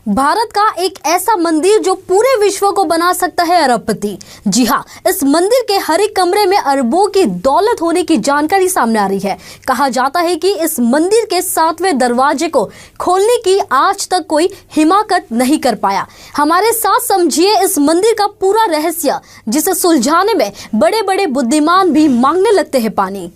भारत का एक ऐसा मंदिर जो पूरे विश्व को बना सकता है अरबपति। जी हाँ, इस मंदिर के हर एक कमरे में अरबों की दौलत होने की जानकारी सामने आ रही है। कहा जाता है कि इस मंदिर के 7वें दरवाजे को खोलने की आज तक कोई हिमाकत नहीं कर पाया। हमारे साथ समझिए इस मंदिर का पूरा रहस्य, जिसे सुलझाने में बड़े बड़े बुद्धिमान भी मांगने लगते हैं पानी।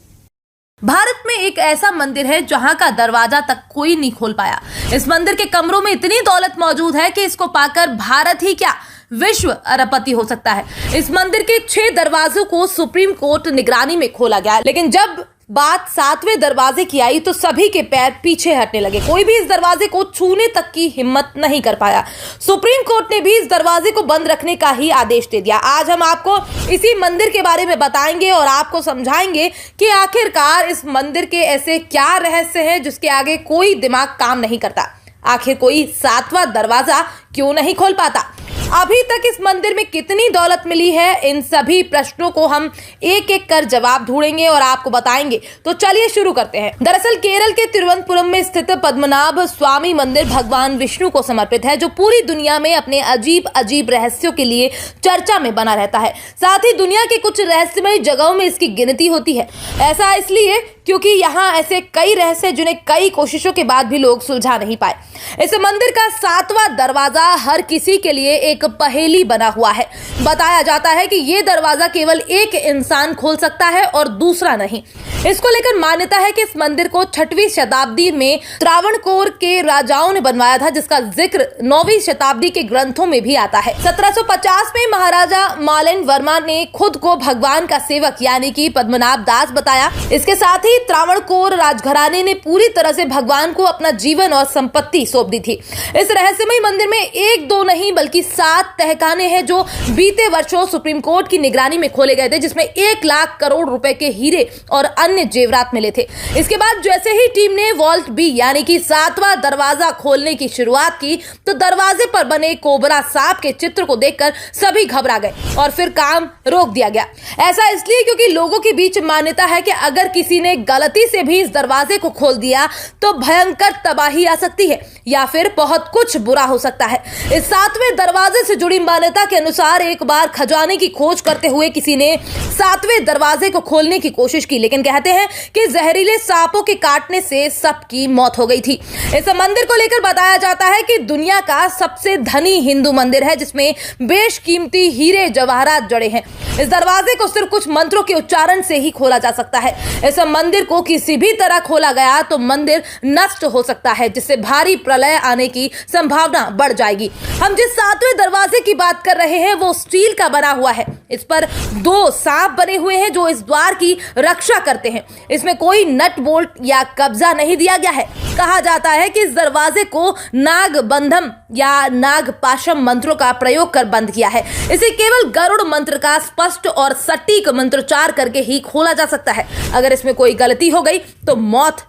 भारत में एक ऐसा मंदिर है जहां का दरवाजा तक कोई नहीं खोल पाया। इस मंदिर के कमरों में इतनी दौलत मौजूद है कि इसको पाकर भारत ही क्या, विश्व अरबपति हो सकता है। इस मंदिर के 6 दरवाजों को सुप्रीम कोर्ट निगरानी में खोला गया, लेकिन जब बात 7वें दरवाजे की आई तो सभी के पैर पीछे हटने लगे। कोई भी इस दरवाजे को छूने तक की हिम्मत नहीं कर पाया। सुप्रीम कोर्ट ने भी इस दरवाजे को बंद रखने का ही आदेश दे दिया। आज हम आपको इसी मंदिर के बारे में बताएंगे और आपको समझाएंगे कि आखिरकार इस मंदिर के ऐसे क्या रहस्य हैं जिसके आगे कोई दिमाग काम नहीं करता। आखिर कोई 7वां दरवाजा क्यों नहीं खोल पाता? अभी तक इस मंदिर में कितनी दौलत मिली है? इन सभी प्रश्नों को हम एक एक कर जवाब ढूंढेंगे और आपको बताएंगे। तो चलिए शुरू करते हैं। दरअसल केरल के तिरुवनंतपुरम में स्थित पद्मनाभ स्वामी मंदिर भगवान विष्णु को समर्पित है, जो पूरी दुनिया में अपने अजीब अजीब रहस्यों के लिए चर्चा में बना रहता है। साथ ही दुनिया के कुछ रहस्यमय जगहों में इसकी गिनती होती है। ऐसा इसलिए क्योंकि यहाँ ऐसे कई रहस्य जिन्हें कई कोशिशों के बाद भी लोग सुलझा नहीं पाए। इस मंदिर का 7वां दरवाजा हर किसी के लिए एक पहेली बना हुआ है। बताया जाता है कि ये दरवाजा केवल एक इंसान खोल सकता है और दूसरा नहीं। इसको लेकर मान्यता है कि इस मंदिर को 6वीं शताब्दी में त्रावणकोर के राजाओं ने बनवाया था, जिसका जिक्र 9वीं शताब्दी के ग्रंथों में भी आता है। 1750 में महाराजा मालन वर्मा ने खुद को भगवान का सेवक यानी कि पद्मनाभ दास बताया। इसके साथ ही त्रावणकोर राजघराने ने पूरी तरह से भगवान को अपना जीवन और संपत्ति सौंप दी थी। इस रहस्यमय मंदिर में 1-2 नहीं बल्कि 7 तहखाने हैं, जो बीते वर्षों सुप्रीम कोर्ट की निगरानी में खोले गए थे, जिसमें 1 लाख करोड़ रुपए के हीरे और अन्य जेवरात मिले थे। इसके बाद जैसे ही टीम ने वॉल्ट बी यानी कि 7वां दरवाजा खोलने की शुरुआत की, तो दरवाजे पर बने कोबरा सांप के चित्र को देखकर सभी घबरा गए और फिर काम रोक दिया गया। ऐसा इसलिए क्योंकि लोगों के बीच मान्यता है कि अगर किसी ने गलती से भी इस दरवाजे को खोल दिया तो भयंकर तबाही आ सकती है या फिर बहुत कुछ बुरा हो सकता है। इस 7वें दरवाजे से जुड़ी मान्यता के अनुसार एक बार खजाने की खोज करते हुए किसी ने 7वें दरवाजे को खोलने की कोशिश की, लेकिन कहते हैं कि जहरीले सांपों के काटने से सबकी मौत हो गई थी। इस मंदिर को लेकर बताया जाता है कि दुनिया का सबसे धनी हिंदू मंदिर है, जिसमें बेशकीमती हीरे जवाहरात जड़े हैं। इस दरवाजे को सिर्फ कुछ मंत्रों के उच्चारण से ही खोला जा सकता है। इस मंदिर को किसी भी तरह खोला गया तो मंदिर नष्ट हो सकता है, जिससे भारी प्रलय आने की संभावना बढ़ जाएगी। हम जिस 7वें दरवाजे की बात कर रहे हैं वो स्टील का बना हुआ है। इस पर 2 सांप बने हुए हैं जो इस द्वार की रक्षा करते हैं। इसमें कोई नट बोल्ट या कब्जा नहीं दिया गया है। कहा जाता है कि इस दरवाजे को नागबंधम या नागपाशम मंत्रों का प्रयोग कर बंद किया है। इसे केवल गरुड़ मंत्र का स्पष्ट और सटीक मंत्रोच्चार करके ही खोला जा सकता है। अगर इसमें कोई गलती हो गई तो मौत